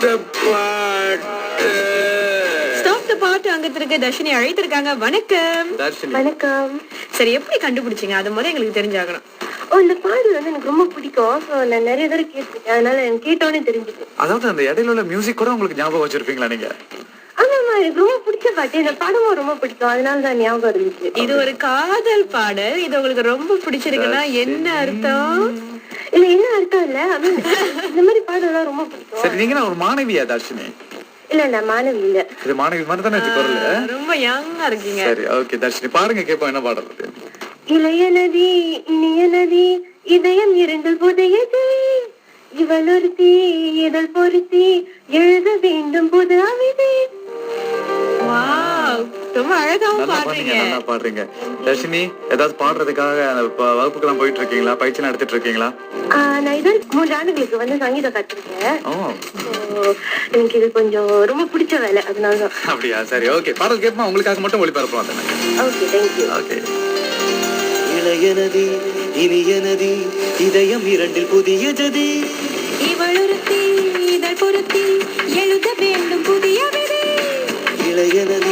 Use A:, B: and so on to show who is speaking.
A: பாட்டு.
B: Stop the பாட்டு அங்கத்திற்கு தர்ஷினி அழைத்திருக்காங்க. வணக்கம்.
C: வணக்கம்.
B: சரி, எப்படி கண்டுபிடிச்சீங்க? அது முதல்ல எங்களுக்கு தெரிஞ்சாகணும்.
C: இந்த பாடல் வந்து எனக்கு ரொம்ப பிடிக்கும். ஸோ நான் நிறைய தடவை கேட்டிருக்கேன். அதனால எனக்கு கேட்டோன்னே தெரிஞ்சுது.
A: அதாவது அந்த இடையில உள்ள மியூசிக் கூட உங்களுக்கு ஞாபகம் வச்சிருப்பீங்களா நீங்க?
C: ஆமாம்மா, எனக்கு ரொம்ப பிடிச்ச பாட்டு. இந்த படமும் ரொம்ப பிடிக்கும். அதனால தான் ஞாபகம் இருந்துச்சு.
B: இது ஒரு காதல் பாடல். இது உங்களுக்கு ரொம்ப பிடிச்சிருக்குன்னா என்ன அர்த்தம்?
C: இல்ல, என்ன அர்த்தம் இல்ல. இந்த மாதிரி பாடலாம் ரொம்ப பிடிக்கும்.
A: சரி, நீங்க ஒரு மாணவியா தர்ஷினி?
C: இல்ல, நான் மாணவி இல்ல.
A: இது மாணவி மாதிரி தானே குரல்.
B: ரொம்ப யங்கா இருக்கீங்க.
A: சரி, ஓகே தர்ஷினி, பாருங்க கேட்போம் என்ன பாடல் அது.
C: இளைய நதி, இனிய நதி, இதயம் இரண்டில் புதையது, இவள் ஒருத்தி இதழ் பொருத்தி எழுத வேண்டும் புது அவிதி.
B: வாவ், ரொம்ப அழகாவும்
A: நல்லா பாடுறீங்க,
B: பாடுறீங்க.
A: நல்லா பாடுறீங்க. தர்ஷினி, ஏதாவது பாடுறதுக்காக வகுப்புக்கெல்லாம் போயிட்டு இருக்கீங்களா? பயிற்சி நடத்திட்டு இருக்கீங்களா?
C: நான் இதான் 3 ஆண்டுகளுக்கு வந்து சங்கீதம் கத்துருக்கேன்.
A: ஓ,
C: எனக்கு இது கொஞ்சம் ரொம்ப பிடிச்ச வேலை, அதனாலதான்.
A: அப்படியா? சரி, ஓகே, பாடல் கேட்போம். உங்களுக்காக மட்டும் ஒளிபரப்பலாம் தானே?
C: Okay, thank you.
A: ஓகே.
D: இளைய நதி, இனிய நதி, இதயம் இரண்டில் புதிய ஜதி,
B: இவள் ஒருத்தி இதழ் பொருத்தி எழுத வேண்டும் புதிய விதி.
D: இளைய நதி,